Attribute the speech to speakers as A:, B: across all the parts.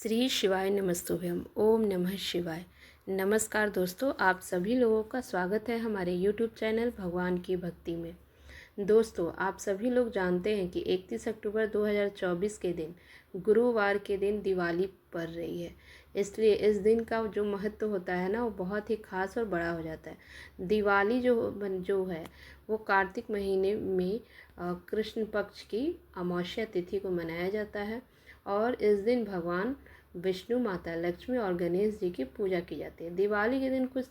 A: श्री शिवाय नमस्तुभ्यम। ओम नमः शिवाय। नमस्कार दोस्तों, आप सभी लोगों का स्वागत है हमारे यूट्यूब चैनल भगवान की भक्ति में। दोस्तों, आप सभी लोग जानते हैं कि 31 अक्टूबर 2024 के दिन गुरुवार के दिन दिवाली पड़ रही है। इसलिए इस दिन का जो महत्व होता है ना, वो बहुत ही खास और बड़ा हो जाता है। दिवाली जो है वो कार्तिक महीने में कृष्ण पक्ष की अमावस्या तिथि को मनाया जाता है और इस दिन भगवान विष्णु, माता लक्ष्मी और गणेश जी की पूजा की जाती है। दिवाली के दिन कुछ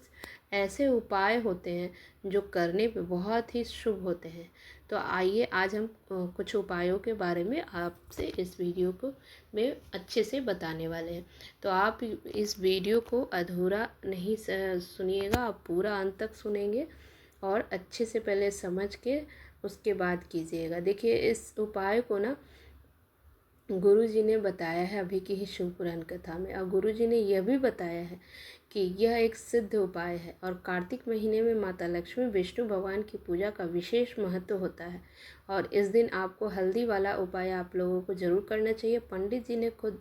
A: ऐसे उपाय होते हैं जो करने पे बहुत ही शुभ होते हैं। तो आइए आज हम कुछ उपायों के बारे में आपसे इस वीडियो को में अच्छे से बताने वाले हैं। तो आप इस वीडियो को अधूरा नहीं सुनिएगा, आप पूरा अंत तक सुनेंगे और अच्छे से पहले समझ के उसके बाद कीजिएगा। देखिए, इस उपाय को ना गुरु जी ने बताया है अभी की ही शिव पुराण कथा में, और गुरु जी ने यह भी बताया है कि यह एक सिद्ध उपाय है और कार्तिक महीने में माता लक्ष्मी विष्णु भगवान की पूजा का विशेष महत्व होता है। और इस दिन आपको हल्दी वाला उपाय आप लोगों को जरूर करना चाहिए। पंडित जी ने खुद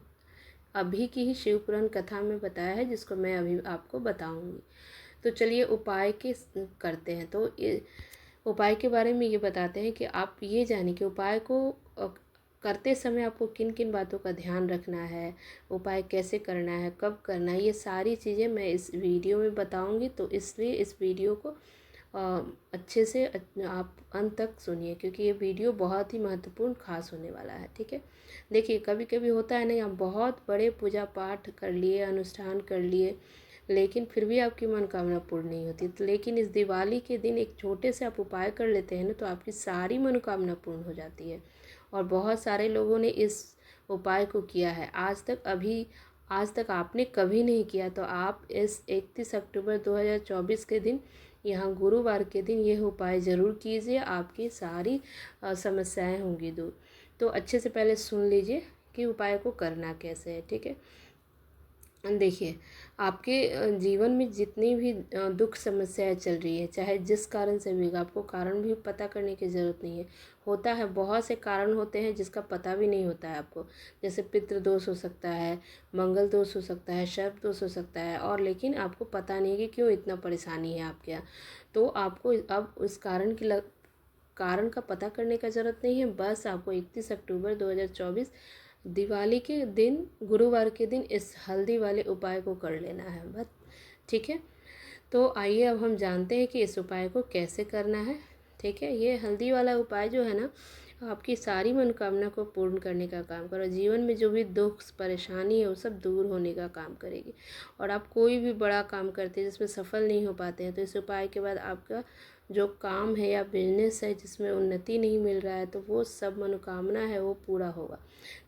A: अभी की ही शिव पुराण कथा में बताया है, जिसको मैं अभी आपको बताऊंगी। तो चलिए उपाय के करते हैं। तो उपाय के बारे में ये बताते हैं कि आप ये जानें कि उपाय को करते समय आपको किन किन बातों का ध्यान रखना है, उपाय कैसे करना है, कब करना है, ये सारी चीज़ें मैं इस वीडियो में बताऊंगी। तो इसलिए इस वीडियो को अच्छे से आप अंत तक सुनिए, क्योंकि ये वीडियो बहुत ही महत्वपूर्ण खास होने वाला है। ठीक है, देखिए कभी कभी होता है ना, आप बहुत बड़े पूजा पाठ कर लिए, अनुष्ठान कर लिए, लेकिन फिर भी आपकी मनोकामना पूर्ण नहीं होती। तो लेकिन इस दिवाली के दिन एक छोटे से आप उपाय कर लेते हैं ना, तो आपकी सारी मनोकामना पूर्ण हो जाती है। और बहुत सारे लोगों ने इस उपाय को किया है। आज तक आपने कभी नहीं किया तो आप इस 31 अक्टूबर 2024 के दिन, यहाँ गुरुवार के दिन, यह उपाय ज़रूर कीजिए। आपकी सारी समस्याएं होंगी दूर। तो अच्छे से पहले सुन लीजिए कि उपाय को करना कैसे है। ठीक है, देखिए, आपके जीवन में जितनी भी दुख समस्याएं चल रही है, चाहे जिस कारण से भी, आपको कारण भी पता करने की ज़रूरत नहीं है। होता है, बहुत से कारण होते हैं जिसका पता भी नहीं होता है आपको। जैसे पितृ दोष हो सकता है, मंगल दोष हो सकता है, सर्प दोष हो सकता है, और लेकिन आपको पता नहीं कि क्यों इतना परेशानी है आपके यहाँ। तो आपको अब उस कारण का पता करने का ज़रूरत नहीं है। बस आपको 31 अक्टूबर 2024 दिवाली के दिन, गुरुवार के दिन, इस हल्दी वाले उपाय को कर लेना है बस। ठीक है, तो आइए अब हम जानते हैं कि इस उपाय को कैसे करना है। ठीक है, ये हल्दी वाला उपाय जो है ना, आपकी सारी मनोकामना को पूर्ण करने का काम करो। जीवन में जो भी दुख परेशानी है वो सब दूर होने का काम करेगी। और आप कोई भी बड़ा काम करते हैं जिसमें सफल नहीं हो पाते हैं, तो इस उपाय के बाद आपका जो काम है या बिजनेस है जिसमें उन्नति नहीं मिल रहा है, तो वो सब मनोकामना है वो पूरा होगा।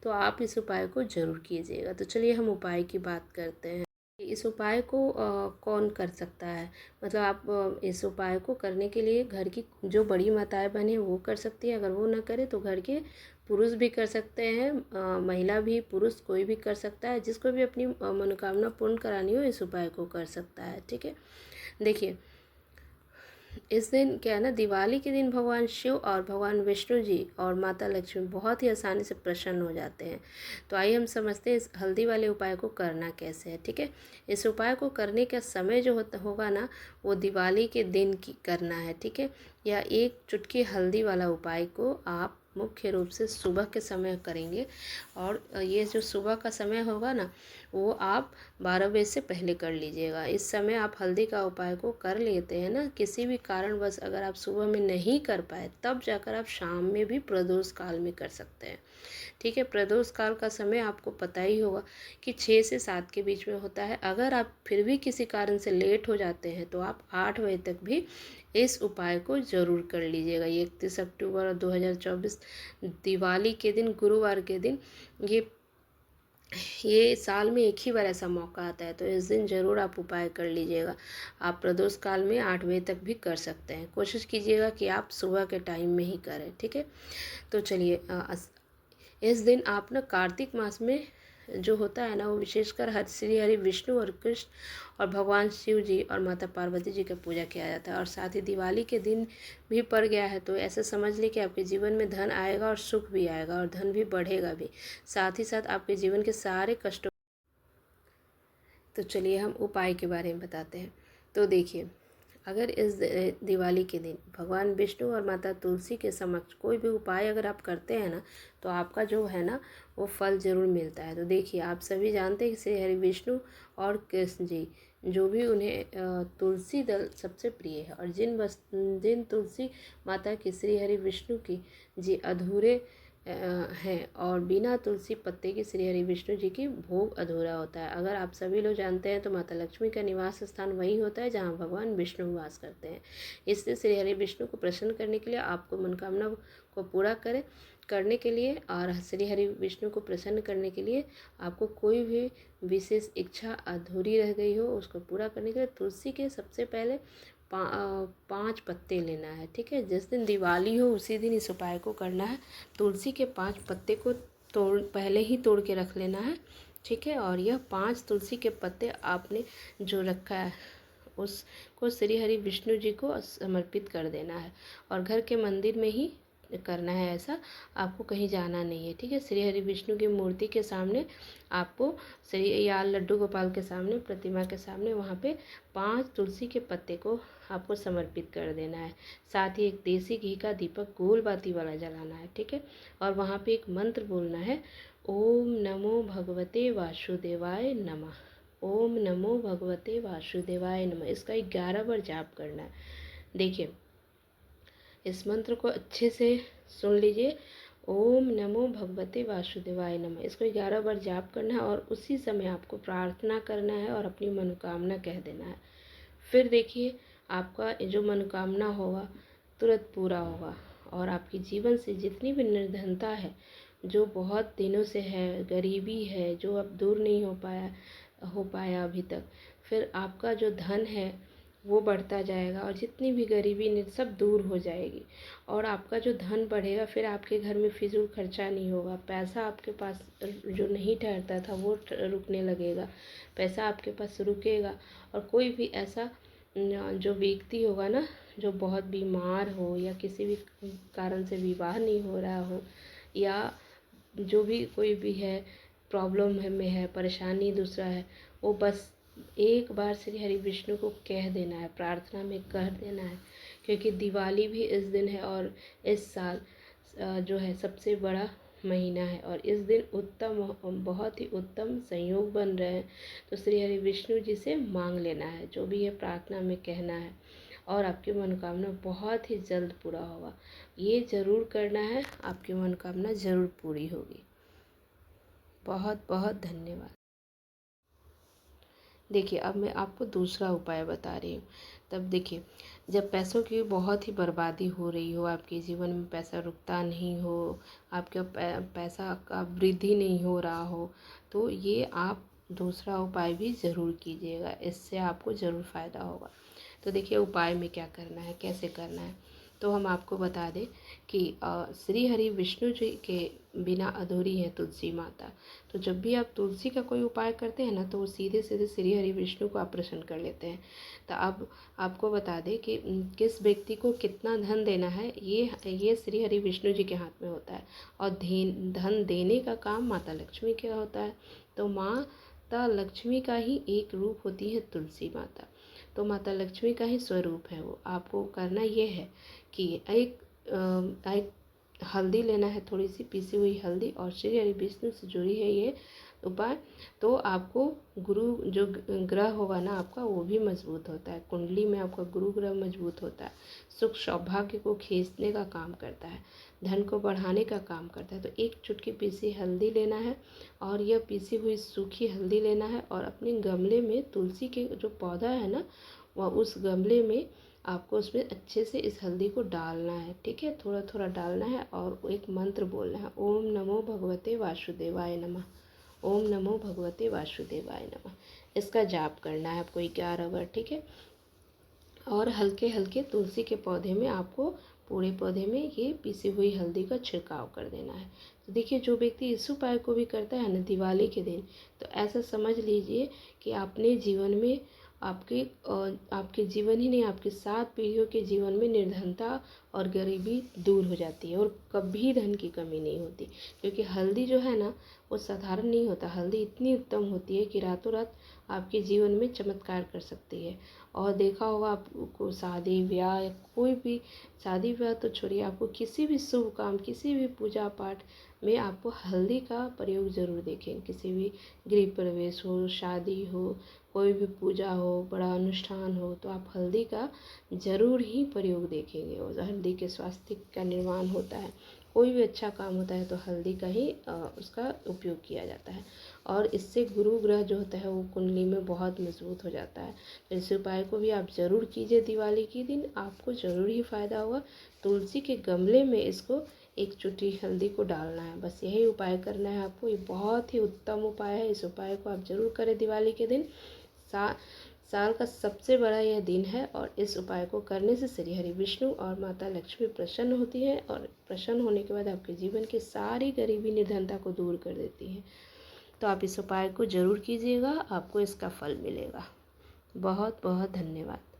A: तो आप इस उपाय को ज़रूर कीजिएगा। तो चलिए हम उपाय की बात करते हैं। इस उपाय को कौन कर सकता है, मतलब आप इस उपाय को करने के लिए घर की जो बड़ी माताएं बहनें वो कर सकती है। अगर वो ना करे तो घर के पुरुष भी कर सकते हैं, महिला भी, पुरुष कोई भी कर सकता है। जिसको भी अपनी मनोकामना पूर्ण करानी हो, इस उपाय को कर सकता है। ठीक है, देखिए इस दिन क्या है ना, दिवाली के दिन भगवान शिव और भगवान विष्णु जी और माता लक्ष्मी बहुत ही आसानी से प्रसन्न हो जाते हैं। तो आइए हम समझते हैं इस हल्दी वाले उपाय को करना कैसे है। ठीक है, इस उपाय को करने का समय जो होगा ना, वो दिवाली के दिन की करना है। ठीक है, या एक चुटकी हल्दी वाला उपाय को आप मुख्य रूप से सुबह के समय करेंगे। और ये जो सुबह का समय होगा ना, वो आप 12 बजे से पहले कर लीजिएगा। इस समय आप हल्दी का उपाय को कर लेते हैं ना, किसी भी कारणवश अगर आप सुबह में नहीं कर पाए, तब जाकर आप शाम में भी प्रदोष काल में कर सकते हैं। ठीक है, प्रदोष काल का समय आपको पता ही होगा कि 6 से 7 के बीच में होता है। अगर आप फिर भी किसी कारण से लेट हो जाते हैं तो आप 8 बजे तक भी इस उपाय को ज़रूर कर लीजिएगा। ये 31 अक्टूबर 2024 दिवाली के दिन, गुरुवार के दिन, ये साल में एक ही बार ऐसा मौका आता है। तो इस दिन ज़रूर आप उपाय कर लीजिएगा। आप प्रदोष काल में 8 बजे तक भी कर सकते हैं। कोशिश कीजिएगा कि आप सुबह के टाइम में ही करें। ठीक है, तो चलिए इस दिन आप ना कार्तिक मास में जो होता है ना, वो विशेषकर श्री हरि विष्णु और कृष्ण और भगवान शिव जी और माता पार्वती जी का पूजा किया जाता है। और साथ ही दिवाली के दिन भी पड़ गया है, तो ऐसे समझ लीजिए कि आपके जीवन में धन आएगा और सुख भी आएगा और धन भी बढ़ेगा भी। साथ ही साथ आपके जीवन के सारे कष्टों तो चलिए हम उपाय के बारे में बताते हैं। तो देखिए, अगर इस दिवाली के दिन भगवान विष्णु और माता तुलसी के समक्ष कोई भी उपाय अगर आप करते हैं ना, तो आपका जो है ना वो फल ज़रूर मिलता है। तो देखिए, आप सभी जानते हैं कि श्री हरि विष्णु और कृष्ण जी जो भी उन्हें तुलसी दल सबसे प्रिय है, और जिन तुलसी माता की श्री हरि विष्णु की जी अधूरे हैं, और बिना तुलसी पत्ते के श्री हरि विष्णु जी की भोग अधूरा होता है। अगर आप सभी लोग जानते हैं तो माता लक्ष्मी का निवास स्थान वही होता है जहाँ भगवान विष्णु वास करते हैं। इसलिए श्री हरि विष्णु को प्रसन्न करने के लिए आपको मनोकामना को पूरा करने के लिए और श्री हरि विष्णु को प्रसन्न करने के लिए आपको कोई भी विशेष इच्छा अधूरी रह गई हो उसको पूरा करने के लिए तुलसी के सबसे पहले 5 पत्ते लेना है। ठीक है, जिस दिन दिवाली हो उसी दिन इस उपाय को करना है। तुलसी के 5 पत्ते को पहले ही तोड़ के रख लेना है। ठीक है, और यह 5 तुलसी के पत्ते आपने जो रखा है उसको श्री हरि विष्णु जी को समर्पित कर देना है, और घर के मंदिर में ही करना है। ऐसा आपको कहीं जाना नहीं है। ठीक है, श्री हरि विष्णु की मूर्ति के सामने आपको या लड्डू गोपाल के सामने, प्रतिमा के सामने, वहाँ पे 5 तुलसी के पत्ते को आपको समर्पित कर देना है। साथ ही एक देसी घी का दीपक गोल बाती वाला जलाना है। ठीक है, और वहाँ पे एक मंत्र बोलना है, ओम नमो भगवते वासुदेवाय नमः। ओम नमो भगवते वासुदेवाय नमः, इसका 11 बार जाप करना है। देखिए, इस मंत्र को अच्छे से सुन लीजिए, ओम नमो भगवते वासुदेवाय नमः, इसको 11 बार जाप करना है, और उसी समय आपको प्रार्थना करना है और अपनी मनोकामना कह देना है। फिर देखिए, आपका जो मनोकामना होगा तुरंत पूरा होगा, और आपके जीवन से जितनी भी निर्धनता है, जो बहुत दिनों से है, गरीबी है जो अब दूर नहीं हो पाया अभी तक, फिर आपका जो धन है वो बढ़ता जाएगा, और जितनी भी गरीबी सब दूर हो जाएगी, और आपका जो धन बढ़ेगा, फिर आपके घर में फिजूल खर्चा नहीं होगा। पैसा आपके पास जो नहीं ठहरता था वो रुकने लगेगा, पैसा आपके पास रुकेगा। और कोई भी ऐसा जो व्यक्ति होगा ना जो बहुत बीमार हो, या किसी भी कारण से विवाह नहीं हो रहा हो, या जो भी कोई भी है प्रॉब्लम में है, परेशानी दूसरा है, वो बस एक बार श्री हरि विष्णु को कह देना है, प्रार्थना में कह देना है। क्योंकि दिवाली भी इस दिन है, और इस साल जो है सबसे बड़ा महीना है, और इस दिन बहुत ही उत्तम संयोग बन रहे हैं। तो श्री हरि विष्णु जी से मांग लेना है, जो भी है प्रार्थना में कहना है, और आपकी मनोकामना बहुत ही जल्द पूरा होगा। ये ज़रूर करना है, आपकी मनोकामना ज़रूर पूरी होगी। बहुत बहुत धन्यवाद। देखिए, अब मैं आपको दूसरा उपाय बता रही हूँ। तब देखिए, जब पैसों की बहुत ही बर्बादी हो रही हो, आपके जीवन में पैसा रुकता नहीं हो, आपका पैसा का वृद्धि नहीं हो रहा हो, तो ये आप दूसरा उपाय भी ज़रूर कीजिएगा, इससे आपको ज़रूर फ़ायदा होगा। तो देखिए, उपाय में क्या करना है, कैसे करना है, तो हम आपको बता दें कि श्री हरि विष्णु जी के बिना अधूरी है तुलसी माता। तो जब भी आप तुलसी का कोई उपाय करते हैं ना, तो वो सीधे सीधे श्री हरि विष्णु को आप प्रसन्न कर लेते हैं। तो अब आपको बता दें कि किस व्यक्ति को कितना धन देना है, ये श्री हरि विष्णु जी के हाथ में होता है, और धन देने का काम माता लक्ष्मी का होता है। तो माता लक्ष्मी का ही एक रूप होती है तुलसी माता, तो माता लक्ष्मी का ही स्वरूप है वो। आपको करना ये है कि एक हल्दी लेना है, थोड़ी सी पीसी हुई हल्दी, और श्री हरि विष्णु से जुड़ी है ये उपाय। तो आपको गुरु जो ग्रह होगा ना आपका, वो भी मजबूत होता है। कुंडली में आपका गुरु ग्रह मजबूत होता है, सुख सौभाग्य को खींचने का काम करता है, धन को बढ़ाने का काम करता है। तो एक चुटकी पीसी हल्दी लेना है, और यह पीसी हुई सूखी हल्दी लेना है, और अपने गमले में तुलसी के जो पौधा है ना, वह उस गमले में आपको उसमें अच्छे से इस हल्दी को डालना है। ठीक है, थोड़ा थोड़ा डालना है, और एक मंत्र बोलना है, ओम नमो भगवते वासुदेवाय नमः। ओम नमो भगवते वासुदेवाय नमः, इसका जाप करना है आपको 11 बार। ठीक है, और हल्के हल्के तुलसी के पौधे में आपको पूरे पौधे में ये पीसी हुई हल्दी का छिड़काव कर देना है। तो देखिए, जो व्यक्ति इस उपाय को भी करता है ना दिवाली के दिन, तो ऐसा समझ लीजिए कि अपने जीवन में आपके जीवन ही नहीं, आपके 7 पीढ़ियों के जीवन में निर्धनता और गरीबी दूर हो जाती है और कभी धन की कमी नहीं होती। क्योंकि हल्दी जो है ना, वो साधारण नहीं होता। हल्दी इतनी उत्तम होती है कि रातों रात आपके जीवन में चमत्कार कर सकती है। और देखा होगा आपको, शादी ब्याह या कोई भी, शादी ब्याह तो छोड़िए, आपको किसी भी शुभ काम, किसी भी पूजा पाठ में आपको हल्दी का प्रयोग ज़रूर देखें। किसी भी गृह प्रवेश हो, शादी हो, कोई भी पूजा हो, बड़ा अनुष्ठान हो, तो आप हल्दी का ज़रूर ही प्रयोग देखेंगे। और हल्दी के स्वास्थ्य का निर्माण होता है, कोई भी अच्छा काम होता है तो हल्दी का ही उसका उपयोग किया जाता है। और इससे गुरु ग्रह जो होता है वो कुंडली में बहुत मजबूत हो जाता है। तो इस उपाय को भी आप ज़रूर कीजिए। दिवाली के दिन आपको ज़रूर ही फ़ायदा होगा। तुलसी के गमले में इसको एक चुटकी हल्दी को डालना है, बस यही उपाय करना है आपको। ये बहुत ही उत्तम उपाय है। इस उपाय को आप ज़रूर करें दिवाली के दिन। साल का सबसे बड़ा यह दिन है और इस उपाय को करने से श्री हरि विष्णु और माता लक्ष्मी प्रसन्न होती हैं और प्रसन्न होने के बाद आपके जीवन की सारी गरीबी निर्धनता को दूर कर देती हैं। तो आप इस उपाय को ज़रूर कीजिएगा, आपको इसका फल मिलेगा। बहुत बहुत धन्यवाद।